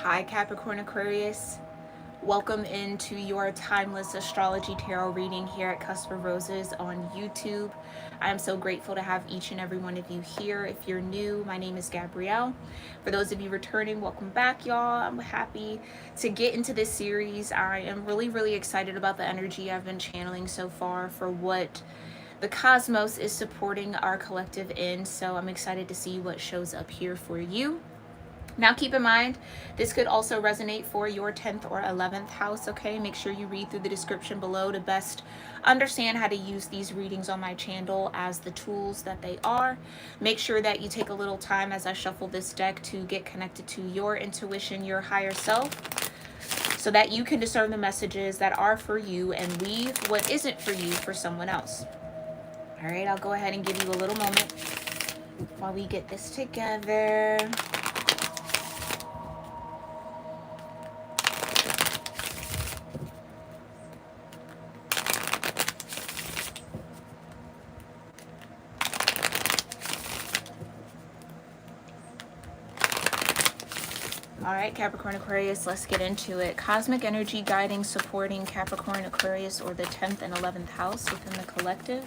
Hi, Capricorn-Aquarius. Welcome into your timeless astrology tarot reading here at Cusp of Roses on YouTube. I am so grateful to have each and every one of you here. If you're new, my name is Gabrielle. For those of you returning, welcome back, y'all. I'm happy to get into this series. I am really excited about the energy I've been channeling so far for what the cosmos is supporting our collective in. So I'm excited to see what shows up here for you. Now, keep in mind, this could also resonate for your 10th or 11th house, okay? Make sure you read through the description below to best understand how to use these readings on my channel as the tools that they are. Make sure that you take a little time as I shuffle this deck to get connected to your intuition, your higher self, so that you can discern the messages that are for you and leave what isn't for you for someone else. All right, I'll go ahead and give you a little moment while we get this together. All right, Capricorn Aquarius, let's get into it. Cosmic energy guiding, supporting Capricorn Aquarius or the 10th and 11th house within the collective.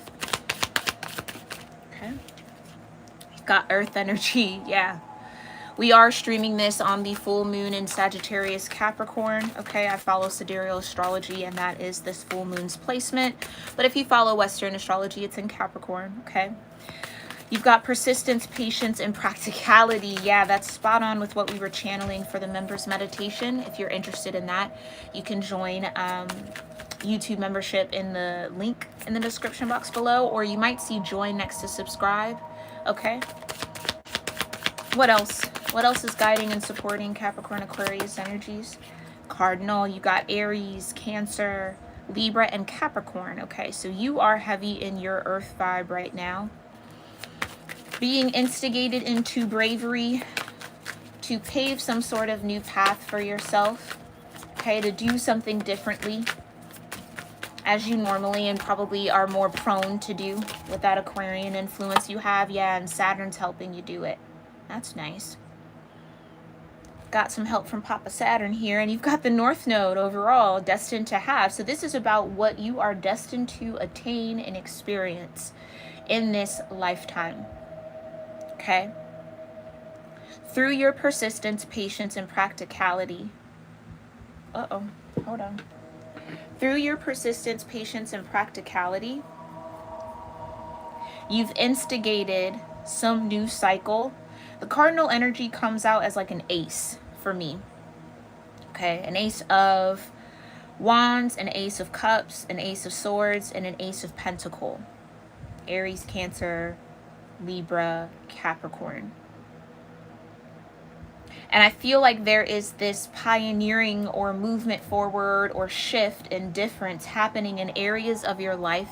Okay. Got earth energy, yeah. We are streaming this on the full moon in Sagittarius Capricorn. Okay, I follow sidereal astrology and that is this full moon's placement. But if you follow Western astrology, it's in Capricorn, okay? You've got persistence, patience, and practicality. Yeah, that's spot on with what we were channeling for the members meditation. If you're interested in that, you can join YouTube membership in the link in the description box below, or you might see join next to subscribe. Okay. What else? What else is guiding and supporting Capricorn Aquarius energies? Cardinal, you got Aries, Cancer, Libra, and Capricorn. Okay, so you are heavy in your earth vibe right now. Being instigated into bravery to pave some sort of new path for yourself, okay, to do something differently as you normally and probably are more prone to do with that Aquarian influence you have. Yeah, and Saturn's helping you do it. That's nice. Got some help from Papa Saturn here, and you've got the North Node overall destined to have. So this is about what you are destined to attain and experience in this lifetime. Okay, through your persistence, patience, and practicality. Hold on. Through your persistence, patience, and practicality, you've instigated some new cycle. The cardinal energy comes out as like an ace for me. Okay, an ace of wands, an ace of cups, an ace of swords, and an ace of pentacle. Aries, Cancer, Libra, Capricorn. And I feel like there is this pioneering or movement forward or shift and difference happening in areas of your life,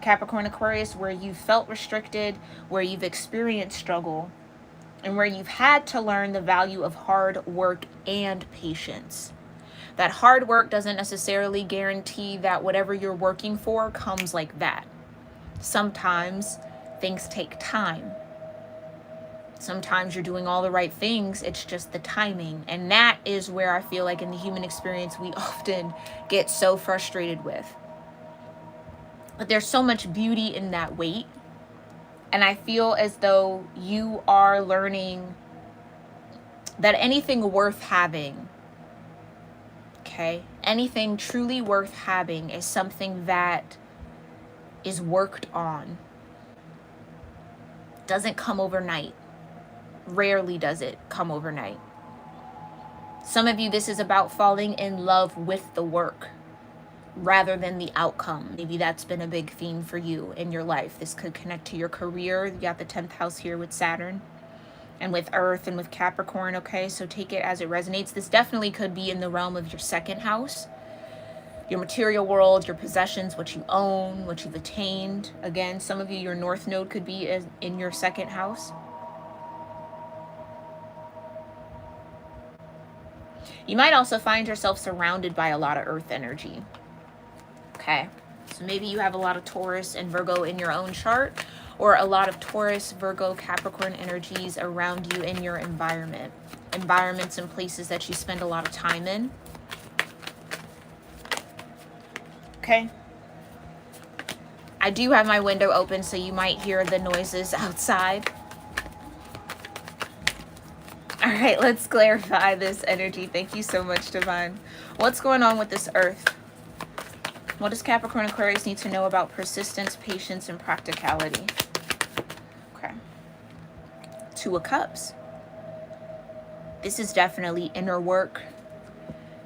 Capricorn Aquarius, where you felt restricted, where you've experienced struggle, and where you've had to learn the value of hard work and patience. That hard work doesn't necessarily guarantee that whatever you're working for comes like that. Sometimes things take time. Sometimes you're doing all the right things, it's just the timing. And that is where I feel like in the human experience we often get so frustrated with. But there's so much beauty in that wait. And I feel as though you are learning that anything worth having, okay, anything truly worth having is something that is worked on. Doesn't come overnight. Rarely does it come overnight. Some of you, this is about falling in love with the work rather than the outcome. Maybe that's been a big theme for you in your life. This could connect to your career. You got the 10th house here with Saturn and with Earth and with Capricorn. Okay, so take it as it resonates. This definitely could be in the realm of your second house, your material world, your possessions, what you own, what you've attained. Again, some of you, your North Node could be in your second house. You might also find yourself surrounded by a lot of earth energy. Okay, so maybe you have a lot of Taurus and Virgo in your own chart, or a lot of Taurus, Virgo, Capricorn energies around you in your environment. Environments and places that you spend a lot of time in. Okay. I do have my window open, so you might hear the noises outside. All right, let's clarify this energy. Thank you so much, Divine. What's going on with this Earth? What does Capricorn Aquarius need to know about persistence, patience, and practicality? Okay. Two of Cups. This is definitely inner work.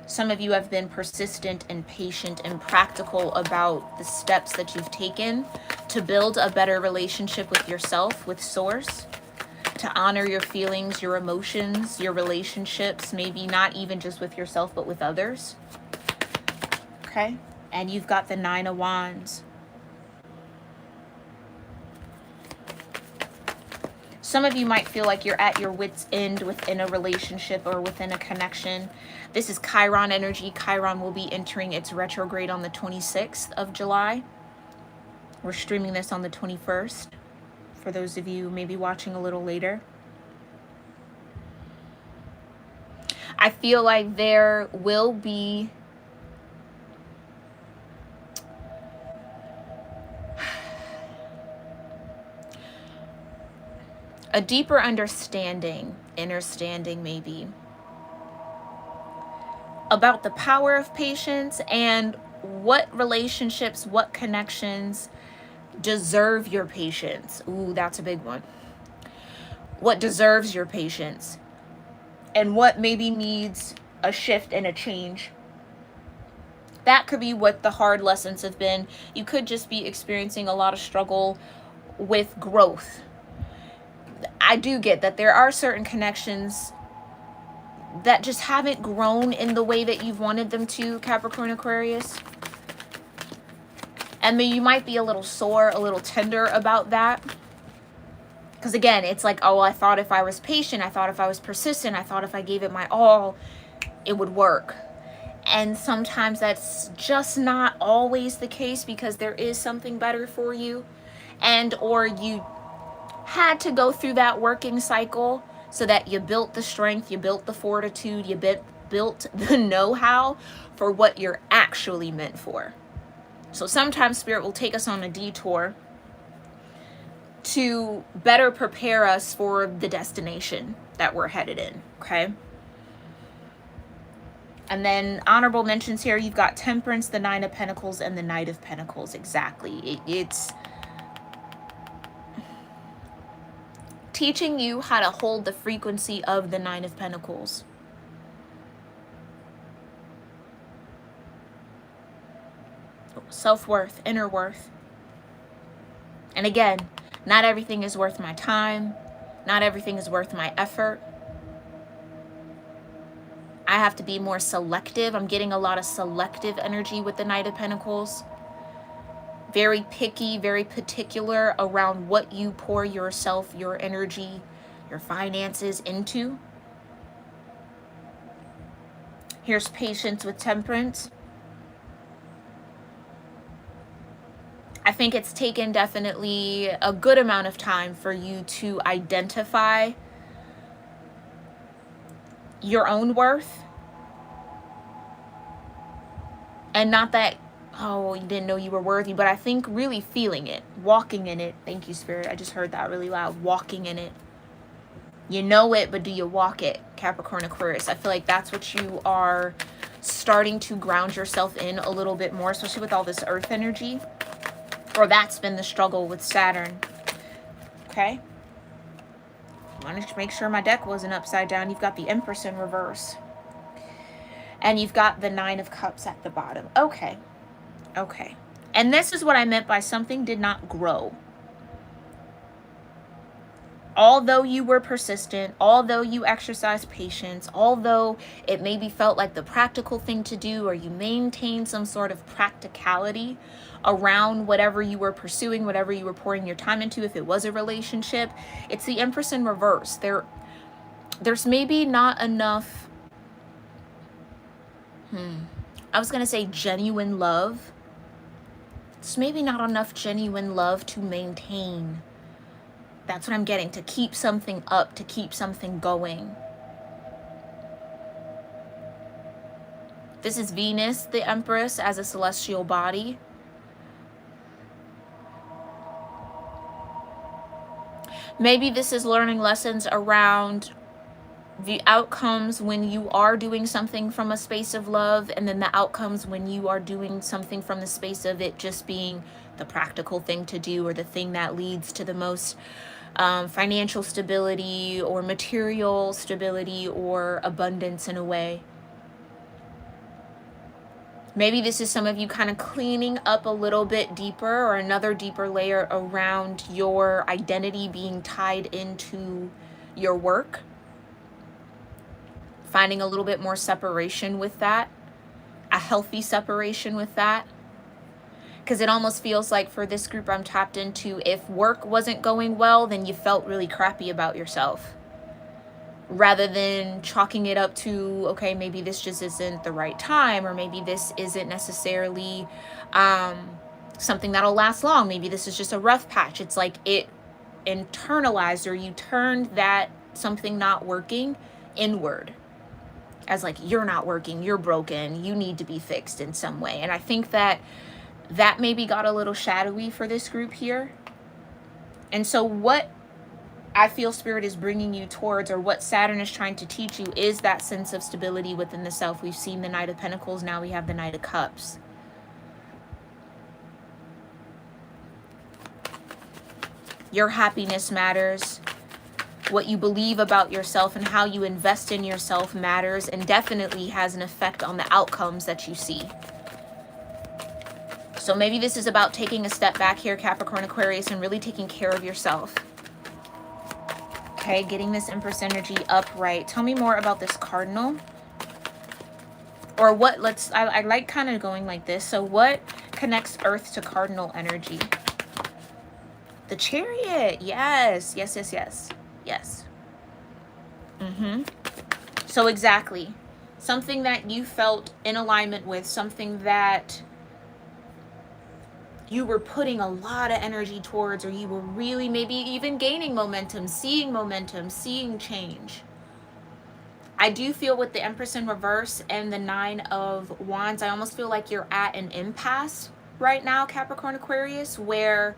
Some of you have been persistent and patient and practical about the steps that you've taken to build a better relationship with yourself, with Source, to honor your feelings, your emotions, your relationships, maybe not even just with yourself, but with others. Okay? And you've got the Nine of Wands. Some of you might feel like you're at your wit's end within a relationship or within a connection. This is Chiron energy. Chiron will be entering its retrograde on the 26th of July. We're streaming this on the 21st. For those of you maybe watching a little later. I feel like there will be a deeper understanding, understanding maybe, about the power of patience and what relationships, what connections deserve your patience. Ooh, that's a big one. What deserves your patience and what maybe needs a shift and a change. That could be what the hard lessons have been. You could just be experiencing a lot of struggle with growth. I do get that there are certain connections that just haven't grown in the way that you've wanted them to, Capricorn Aquarius. And then you might be a little sore, a little tender about that. Because again, it's like, oh, I thought if I was patient, I thought if I was persistent, I thought if I gave it my all, it would work. And sometimes that's just not always the case, because there is something better for you. And or you had to go through that working cycle so that you built the strength, you built the fortitude, you built the know-how for what you're actually meant for. So sometimes Spirit will take us on a detour to better prepare us for the destination that we're headed in, okay? And then honorable mentions here, you've got Temperance, the Nine of Pentacles, and the Knight of Pentacles. Exactly. It's teaching you how to hold the frequency of the Nine of Pentacles. Self-worth, inner worth. And again, not everything is worth my time. Not everything is worth my effort. I have to be more selective. I'm getting a lot of selective energy with the Knight of Pentacles. Very picky, very particular around what you pour yourself, your energy, your finances into. Here's Patience with Temperance. I think it's taken definitely a good amount of time for you to identify your own worth. And not that, oh, you didn't know you were worthy, but I think really feeling it, walking in it. Thank you, Spirit. I just heard that really loud. Walking in it. You know it, but do you walk it, Capricorn Aquarius? I feel like that's what you are starting to ground yourself in a little bit more, especially with all this earth energy. Or that's been the struggle with Saturn. Okay? I wanted to make sure my deck wasn't upside down. You've got the Empress in reverse. And you've got the Nine of Cups at the bottom. Okay. Okay. And this is what I meant by something did not grow. Although you were persistent, although you exercised patience, although it maybe felt like the practical thing to do, or you maintained some sort of practicality around whatever you were pursuing, whatever you were pouring your time into, if it was a relationship, it's the Empress in reverse. There's maybe not enough, I was going to say genuine love. It's maybe not enough genuine love to maintain That's what I'm getting, to keep something up, to keep something going. This is Venus, the Empress, as a celestial body. Maybe this is learning lessons around the outcomes when you are doing something from a space of love, and then the outcomes when you are doing something from the space of it just being the practical thing to do, or the thing that leads to the most financial stability or material stability or abundance in a way. Maybe this is some of you kind of cleaning up a little bit deeper, or another deeper layer around your identity being tied into your work. Finding a little bit more separation with that, a healthy separation with that. Because it almost feels like for this group I'm tapped into, if work wasn't going well, then you felt really crappy about yourself. Rather than chalking it up to, okay, maybe this just isn't the right time, or maybe this isn't necessarily something that'll last long. Maybe this is just a rough patch. It's like it internalized, or you turned that something not working inward. As like, you're not working, you're broken, you need to be fixed in some way. And I think that maybe got a little shadowy for this group here. And so what I feel Spirit is bringing you towards, or what Saturn is trying to teach you, is that sense of stability within the self. We've seen the Knight of Pentacles, now we have the Knight of Cups. Your happiness matters. What you believe about yourself and how you invest in yourself matters, and definitely has an effect on the outcomes that you see. So maybe this is about taking a step back here, Capricorn Aquarius, and really taking care of yourself. Okay, getting this Empress energy upright. Tell me more about this Cardinal. Or what, I like kind of going like this. So what connects Earth to Cardinal energy? The Chariot. Yes, yes, yes, yes. Yes. So exactly. Something that you felt in alignment with, something that you were putting a lot of energy towards, or you were really maybe even gaining momentum, seeing change. I do feel with the Empress in reverse and the Nine of Wands, I almost feel like you're at an impasse right now, Capricorn Aquarius, where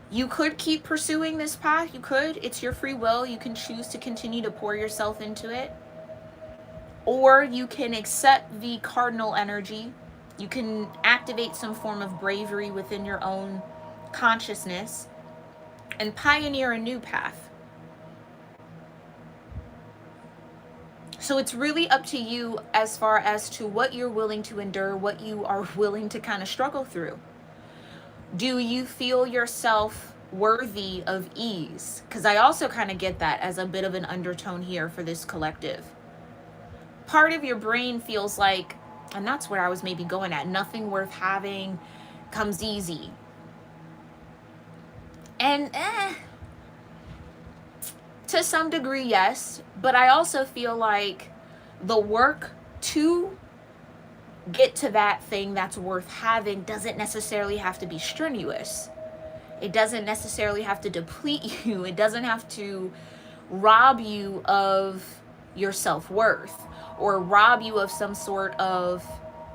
you could keep pursuing this path. You could. It's your free will. You can choose to continue to pour yourself into it. Or you can accept the Cardinal energy. You can activate some form of bravery within your own consciousness and pioneer a new path. So it's really up to you as far as to what you're willing to endure, what you are willing to kind of struggle through. Do you feel yourself worthy of ease? Because I also kind of get that as a bit of an undertone here for this collective. Part of your brain feels like, and that's where I was maybe going at, nothing worth having comes easy. And to some degree, yes. But I also feel like the work to get to that thing that's worth having doesn't necessarily have to be strenuous. It doesn't necessarily have to deplete you. It doesn't have to rob you of your self-worth, or rob you of some sort of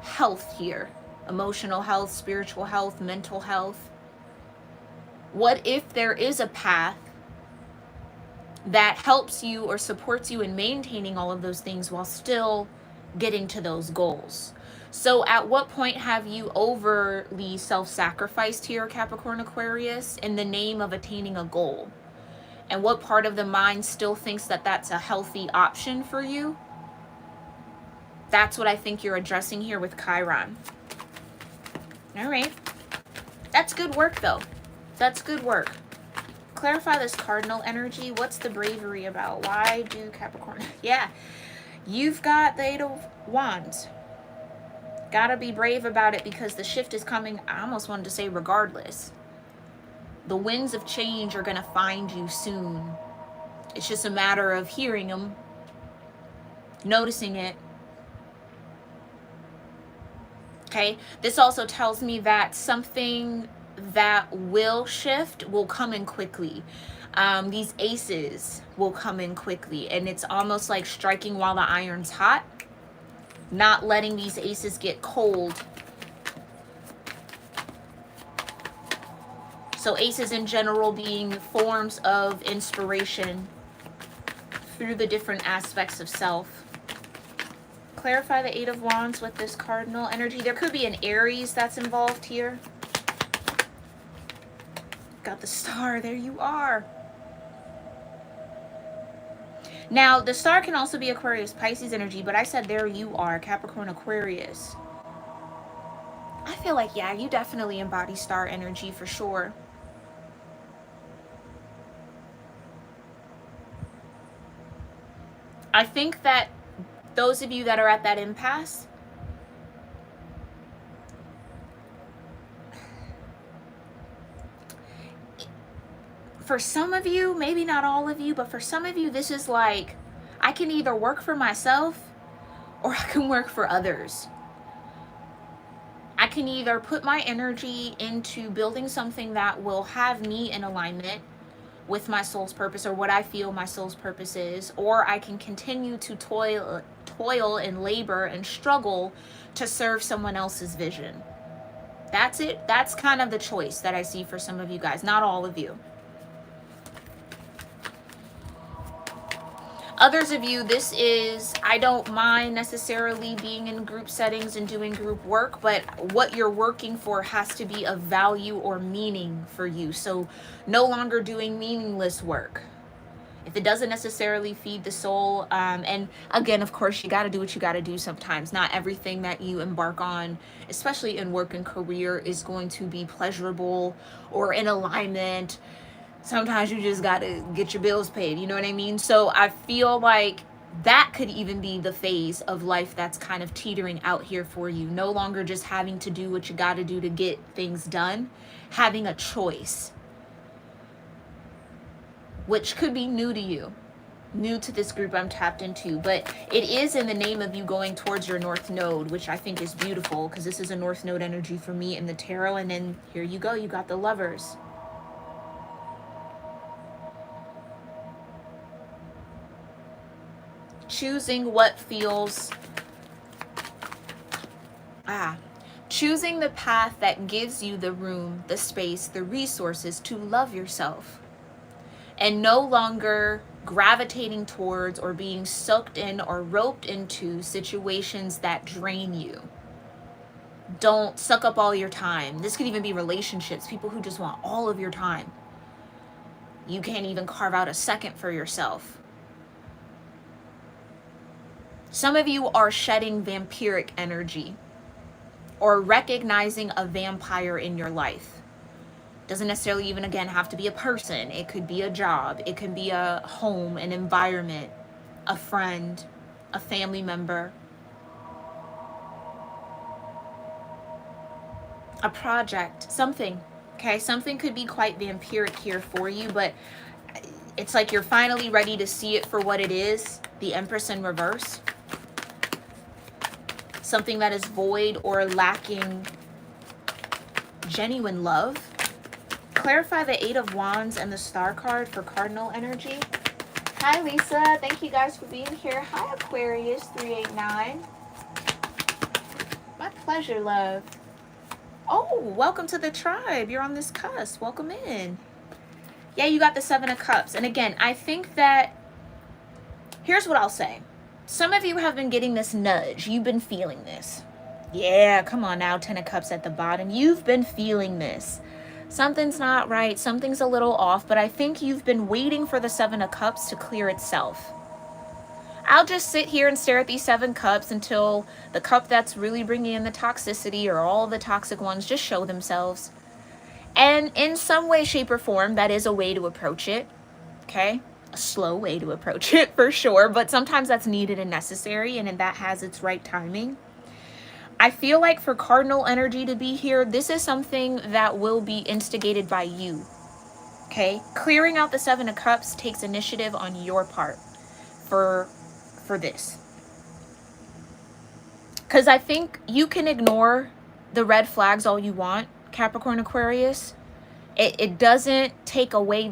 health here. Emotional health, spiritual health, mental health. What if there is a path that helps you or supports you in maintaining all of those things while still getting to those goals? So at what point have you overly self-sacrificed here, Capricorn Aquarius, in the name of attaining a goal? And what part of the mind still thinks that that's a healthy option for you? That's what I think you're addressing here with Chiron. All right. That's good work, though. That's good work. Clarify this Cardinal energy. What's the bravery about? Why do Capricorn? Yeah. You've got the Eight of Wands. Gotta be brave about it, because the shift is coming. I almost wanted to say regardless. The winds of change are gonna find you soon. It's just a matter of hearing them, noticing it. Okay, this also tells me that something that will shift will come in quickly. These aces will come in quickly, and it's almost like striking while the iron's hot, not letting these aces get cold. So aces in general being forms of inspiration through the different aspects of self. Clarify the Eight of Wands with this cardinal energy. There could be an Aries that's involved here. Got the Star, there you are. Now, the Star can also be Aquarius, Pisces energy, but I said there you are, Capricorn, Aquarius. I feel like, yeah, you definitely embody Star energy for sure. I think that those of you that are at that impasse, for some of you, maybe not all of you, but for some of you, this is like, I can either work for myself or I can work for others. I can either put my energy into building something that will have me in alignment with my soul's purpose, or what I feel my soul's purpose is, or I can continue to toil and labor and struggle to serve someone else's vision. That's it. That's kind of the choice that I see for some of you guys, not all of you. Others of you, this is, I don't mind necessarily being in group settings and doing group work, but what you're working for has to be of value or meaning for you. So no longer doing meaningless work. If it doesn't necessarily feed the soul, and again, of course, you got to do what you got to do sometimes. Not everything that you embark on, especially in work and career, is going to be pleasurable or in alignment. Sometimes you just got to get your bills paid, you know what I mean? So I feel like that could even be the phase of life that's kind of teetering out here for you. No longer just having to do what you got to do to get things done, having a choice, which could be new to you, new to this group I'm tapped into, but it is in the name of you going towards your North Node, which I think is beautiful because this is a North Node energy for me in the tarot. And then here you go, you got the Lovers. Choosing what feels, choosing the path that gives you the room, the space, the resources to love yourself, and no longer gravitating towards or being sucked in or roped into situations that drain you. Don't suck up all your time. This could even be relationships, people who just want all of your time. You can't even carve out a second for yourself. Some of you are shedding vampiric energy or recognizing a vampire in your life. Doesn't necessarily even, again, have to be a person. It could be a job. It could be a home, an environment, a friend, a family member, a project, something. Okay, something could be quite vampiric here for you, but it's like you're finally ready to see it for what it is. The Empress in reverse. Something that is void or lacking genuine love. Clarify the Eight of Wands and the Star card for cardinal energy. Hi, Lisa. Thank you guys for being here. Hi, Aquarius 389. My pleasure, love. Oh, welcome to the tribe. You're on this cusp. Welcome in. Yeah, you got the Seven of Cups. And again, I think that, here's what I'll say. Some of you have been getting this nudge. You've been feeling this. Yeah, come on now, Ten of Cups at the bottom. You've been feeling this. Something's not right. Something's a little off. But I think you've been waiting for the Seven of Cups to clear itself. I'll just sit here and stare at these 7 cups until the cup that's really bringing in the toxicity or all the toxic ones just show themselves. And in some way, shape, or form, that is a way to approach it. Okay? A slow way to approach it for sure, but sometimes that's needed and necessary, and that has its right timing. I feel like for cardinal energy to be here, this is something that will be instigated by you. Okay? Clearing out the 7 of Cups takes initiative on your part for this. Because I think you can ignore the red flags all you want, Capricorn Aquarius, it doesn't take away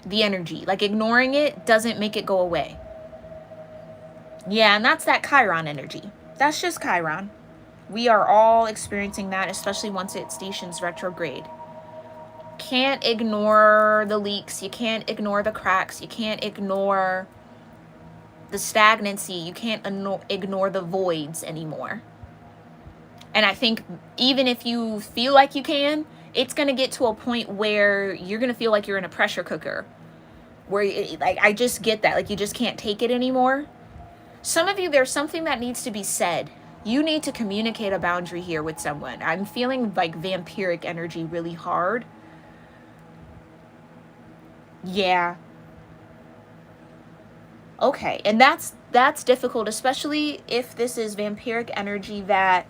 the energy. Like ignoring it doesn't make it go away. Yeah, and that's that Chiron energy. That's just Chiron. We are all experiencing that, especially once it stations retrograde. Can't ignore the leaks. You can't ignore the cracks. You can't ignore the stagnancy. You can't ignore the voids anymore. And I think even if you feel like you can, it's going to get to a point where you're going to feel like you're in a pressure cooker. Where, like, I just get that. Like, you just can't take it anymore. Some of you, there's something that needs to be said. You need to communicate a boundary here with someone. I'm feeling like vampiric energy really hard. Yeah. Okay, and that's difficult, especially if this is vampiric energy that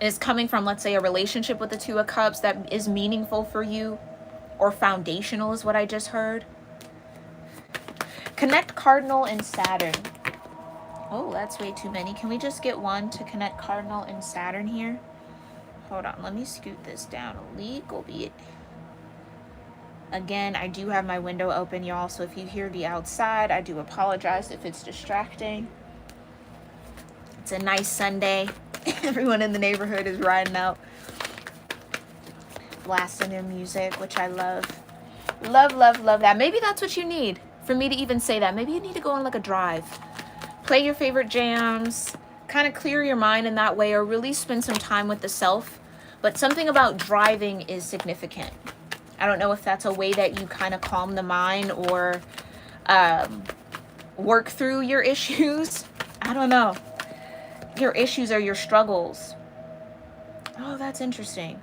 is coming from, let's say, a relationship with the Two of Cups that is meaningful for you, or foundational is what I just heard. Connect Cardinal and Saturn. Oh, that's way too many. Can we just get one to connect Cardinal and Saturn here? Hold on, let me scoot this down a little bit. Again, I do have my window open, y'all, so if you hear the outside, I do apologize if it's distracting. It's a nice Sunday. Everyone in the neighborhood is riding out, blasting their music, which I love. Love, love, love that. Maybe that's what you need for me to even say that. Maybe you need to go on like a drive. Play your favorite jams, kind of clear your mind in that way, or really spend some time with the self. But something about driving is significant. I don't know if that's a way that you kind of calm the mind or work through your issues. I don't know. Your issues are your struggles. Oh, that's interesting.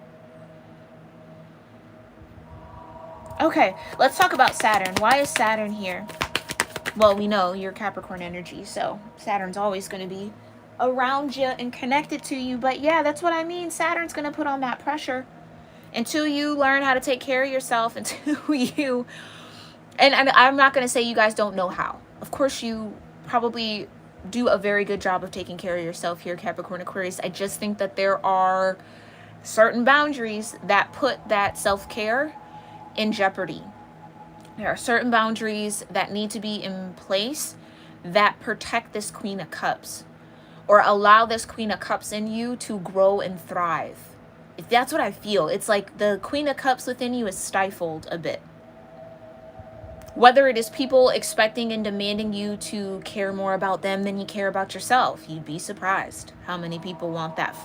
Okay, let's talk about Saturn. Why is Saturn here? Well, we know you're Capricorn energy, so Saturn's always going to be around you and connected to you. But yeah, that's what I mean. Saturn's going to put on that pressure. Until you learn how to take care of yourself, until you, and I'm not going to say you guys don't know how. Of course, you probably do a very good job of taking care of yourself here, Capricorn Aquarius. I just think that there are certain boundaries that put that self-care in jeopardy. There are certain boundaries that need to be in place that protect this Queen of Cups, or allow this Queen of Cups in you to grow and thrive. If that's what I feel, it's like the Queen of Cups within you is stifled a bit. Whether it is people expecting and demanding you to care more about them than you care about yourself. You'd be surprised how many people want that.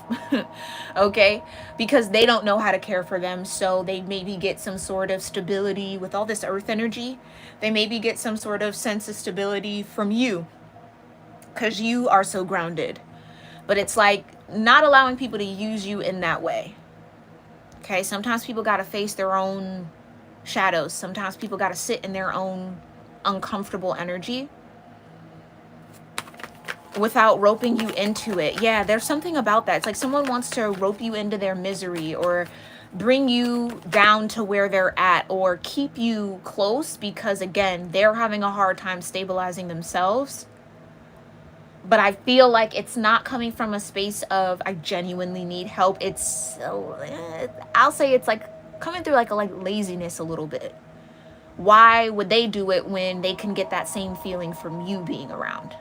Okay? Because they don't know how to care for them. So they maybe get some sort of stability with all this earth energy. They maybe get some sort of sense of stability from you, because you are so grounded. But it's like not allowing people to use you in that way. Okay, sometimes people got to face their own shadows. Sometimes people got to sit in their own uncomfortable energy without roping you into it. Yeah, there's something about that. It's like someone wants to rope you into their misery, or bring you down to where they're at, or keep you close because, again, they're having a hard time stabilizing themselves. But I feel like it's not coming from a space of I genuinely need help. It's, I'll say it's like coming through like laziness a little bit. Why would they do it when they can get that same feeling from you being around?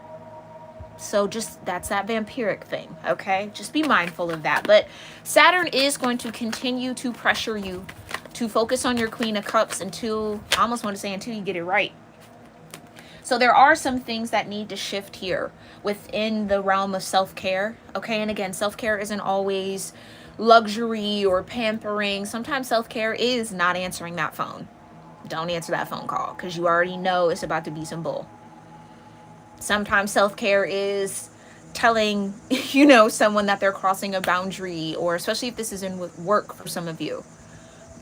So just, that's that vampiric thing, okay? Just be mindful of that. But Saturn is going to continue to pressure you to focus on your Queen of Cups until, I almost want to say until you get it right. So there are some things that need to shift here within the realm of self-care, okay? And again, self-care isn't always luxury or pampering. Sometimes self-care is not answering that phone. Don't answer that phone call because you already know it's about to be some bull. Sometimes self-care is telling, someone that they're crossing a boundary, or especially if this is in work for some of you.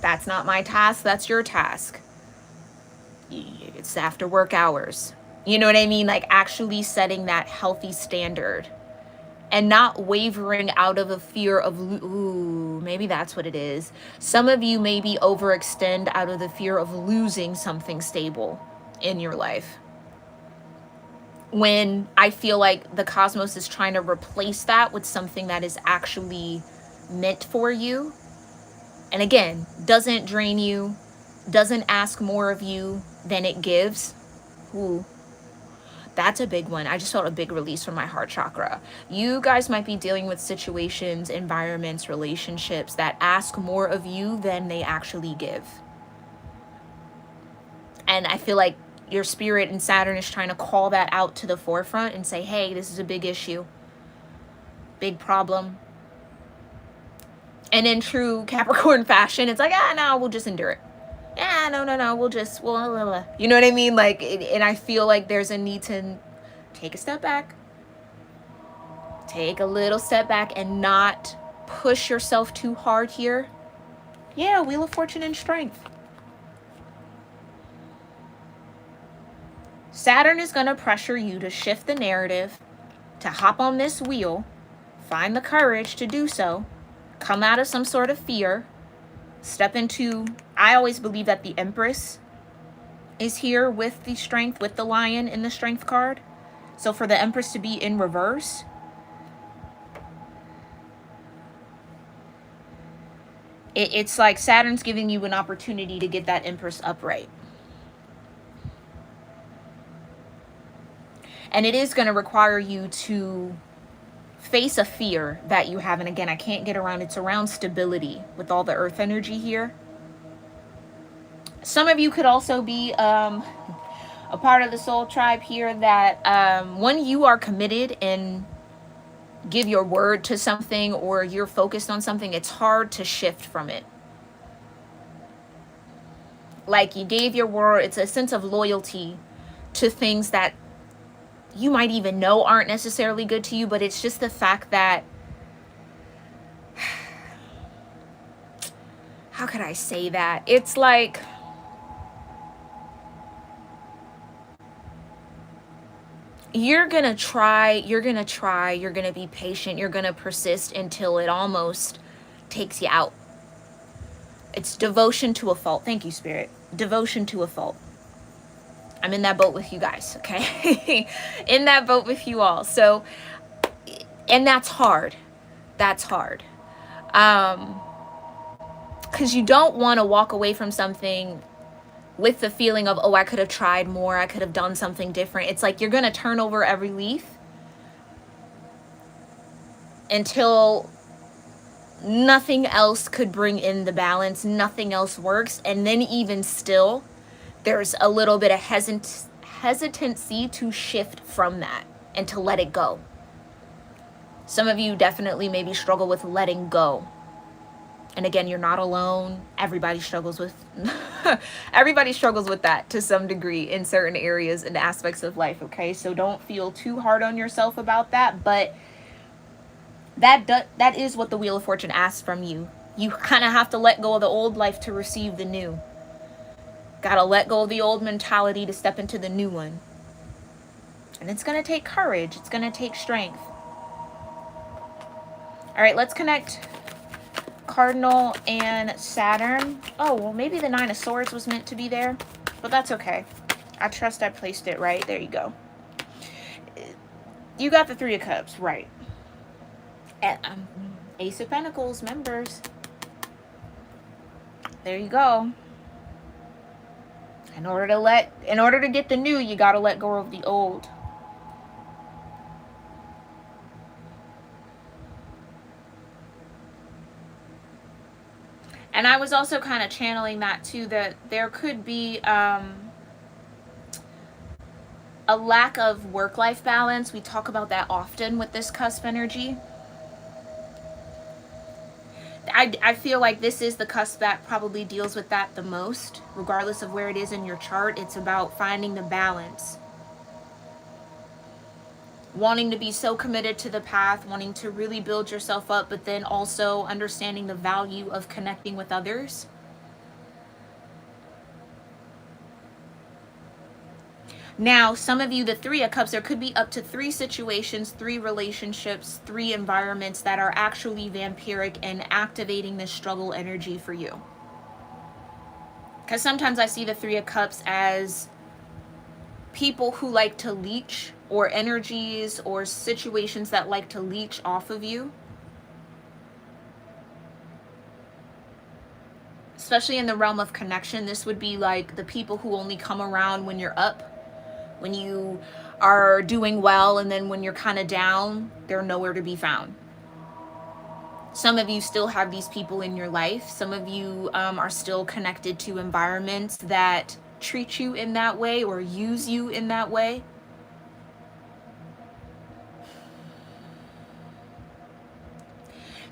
That's not my task, that's your task. It's after work hours. You know what I mean? Like actually setting that healthy standard and not wavering out of a fear of, ooh, maybe that's what it is. Some of you maybe overextend out of the fear of losing something stable in your life. When I feel like the cosmos is trying to replace that with something that is actually meant for you. And again, doesn't drain you, doesn't ask more of you than it gives. Ooh, that's a big one. I just felt a big release from my heart chakra. You guys might be dealing with situations, environments, relationships that ask more of you than they actually give. And I feel like your spirit and Saturn is trying to call that out to the forefront and say, hey, this is a big issue, big problem. And in true Capricorn fashion, it's like, no, we'll just endure it. Yeah, no, we'll you know what I mean? Like, and I feel like there's a need to take a step back, take a little step back and not push yourself too hard here. Yeah, Wheel of Fortune and Strength. Saturn is going to pressure you to shift the narrative, to hop on this wheel, find the courage to do so, come out of some sort of fear, step into, I always believe that the Empress is here with the Strength, with the Lion in the Strength card. So for the Empress to be in reverse, it's like Saturn's giving you an opportunity to get that Empress upright. And it is going to require you to face a fear that you have. And again, I can't get around, it's around stability with all the earth energy here. Some of you could also be a part of the soul tribe here that when you are committed and give your word to something or you're focused on something, it's hard to shift from it. Like you gave your word, it's a sense of loyalty to things that you might even know aren't necessarily good to you, but it's just the fact that, how could I say that? It's like, you're going to try, you're going to be patient, you're going to persist until it almost takes you out. It's devotion to a fault. Thank you, Spirit. Devotion to a fault. I'm in that boat with you guys, okay? In that boat with you all. So, and that's hard. That's hard. Because you don't want to walk away from something with the feeling of, oh, I could have tried more, I could have done something different. It's like you're going to turn over every leaf until nothing else could bring in the balance, nothing else works. And then even still, there's a little bit of hesitancy to shift from that and to let it go. Some of you definitely maybe struggle with letting go. And again, you're not alone. Everybody struggles with everybody struggles with that to some degree in certain areas and aspects of life, okay? So don't feel too hard on yourself about that, but that is what the Wheel of Fortune asks from you. You kind of have to let go of the old life to receive the new. Got to let go of the old mentality to step into the new one. And it's going to take courage. It's going to take strength. All right, let's connect Cardinal and Saturn. Oh, well, maybe the Nine of Swords was meant to be there, but that's okay. I trust I placed it right. There you go. You got the Three of Cups, right. And, Ace of Pentacles, members. There you go. In order to get the new, you got to let go of the old. And I was also kind of channeling that too, that there could be a lack of work-life balance. We talk about that often with this cusp energy. I feel like this is the cusp that probably deals with that the most, regardless of where it is in your chart. It's about finding the balance. Wanting to be so committed to the path, wanting to really build yourself up, but then also understanding the value of connecting with others. Now, some of you, the Three of Cups, there could be up to 3 situations, 3 relationships, 3 environments that are actually vampiric and activating this struggle energy for you. Because sometimes I see the Three of Cups as people who like to leech, or energies or situations that like to leech off of you. especially in the realm of connection. This would be like the people who only come around when you're up, when you are doing well, and then when you're kind of down, they're nowhere to be found. Some of you still have these people in your life. Some of you are still connected to environments that treat you in that way or use you in that way.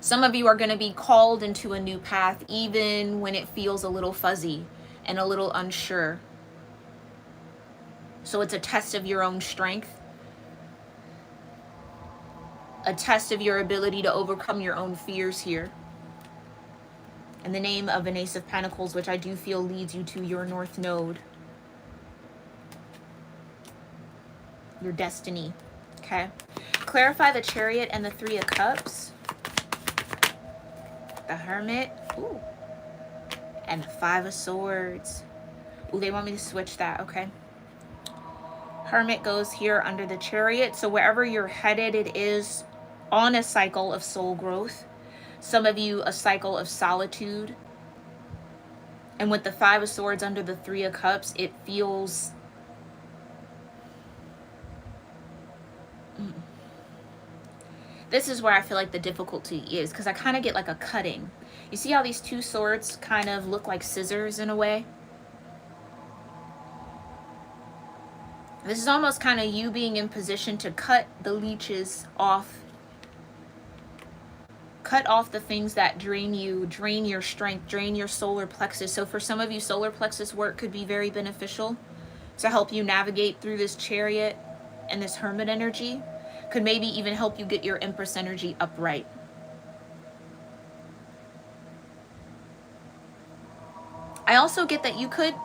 Some of you are going to be called into a new path even when it feels a little fuzzy and a little unsure. So it's a test of your own strength, a test of your ability to overcome your own fears here. In the name of an Ace of Pentacles, which I do feel leads you to your North Node, your destiny. Okay. Clarify the Chariot and the Three of Cups, the Hermit, ooh, and the Five of Swords. Ooh, they want me to switch that. Okay. Hermit goes here under the Chariot. So wherever you're headed, it is on a cycle of soul growth. Some of you, a cycle of solitude. And with the Five of Swords under the Three of Cups, it feels... This is where I feel like the difficulty is, because I kind of get like a cutting. You see how these two swords kind of look like scissors in a way? This is almost kind of you being in position to cut the leeches off. Cut off the things that drain you, drain your strength, drain your solar plexus. So for some of you, solar plexus work could be very beneficial to help you navigate through this Chariot and this Hermit energy. Could maybe even help you get your Empress energy upright. I also get that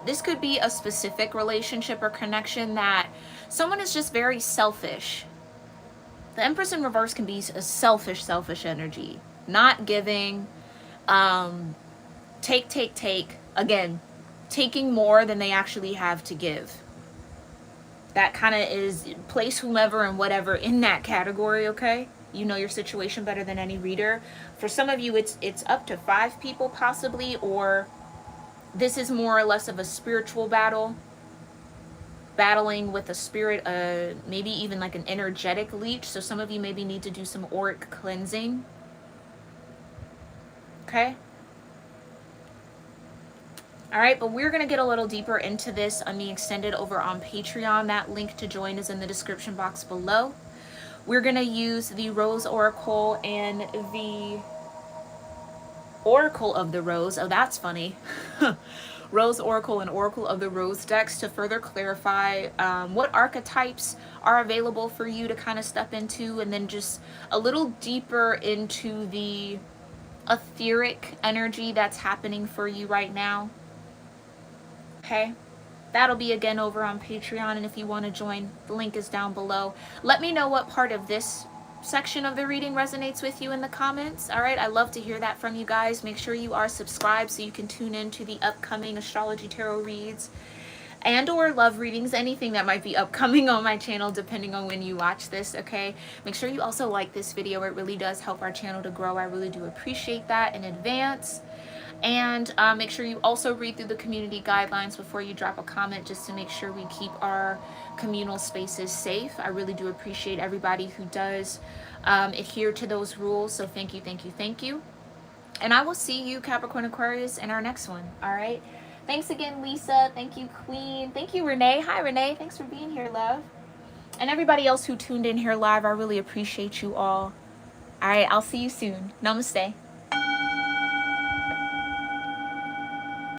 this could be a specific relationship or connection that someone is just very selfish. The Empress in reverse can be a selfish energy. Not giving, take. Again, taking more than they actually have to give. That kind of is, place whomever and whatever in that category, okay? You know your situation better than any reader. For some of you, it's up to 5 people possibly, or this is more or less of a spiritual battle. Battling with a spirit, maybe even like an energetic leech. So some of you maybe need to do some auric cleansing. Okay? All right, but we're going to get a little deeper into this on the extended over on Patreon. That link to join is in the description box below. We're going to use the Rose Oracle and the Oracle of the Rose. Oh, that's funny. Rose Oracle and Oracle of the Rose decks to further clarify what archetypes are available for you to kind of step into, and then just a little deeper into the etheric energy that's happening for you right now. Okay, that'll be again over on Patreon, and if you want to join, the link is down below. Let me know what part of this section of the reading resonates with you in the comments. All right, I love to hear that from you guys. Make sure you are subscribed so you can tune in to the upcoming astrology tarot reads and or love readings, anything that might be upcoming on my channel depending on when you watch this. Okay, make sure you also like this video. It really does help our channel to grow. I really do appreciate that in advance. And make sure you also read through the community guidelines before you drop a comment, just to make sure we keep our communal spaces safe. I really do appreciate everybody who does adhere to those rules. So thank you. And I will see you, Capricorn Aquarius, in our next one. All right. Thanks again, Lisa. Thank you, Queen. Thank you, Renee. Hi, Renee. Thanks for being here, love. And everybody else who tuned in here live, I really appreciate you all. All right. I'll see you soon. Namaste.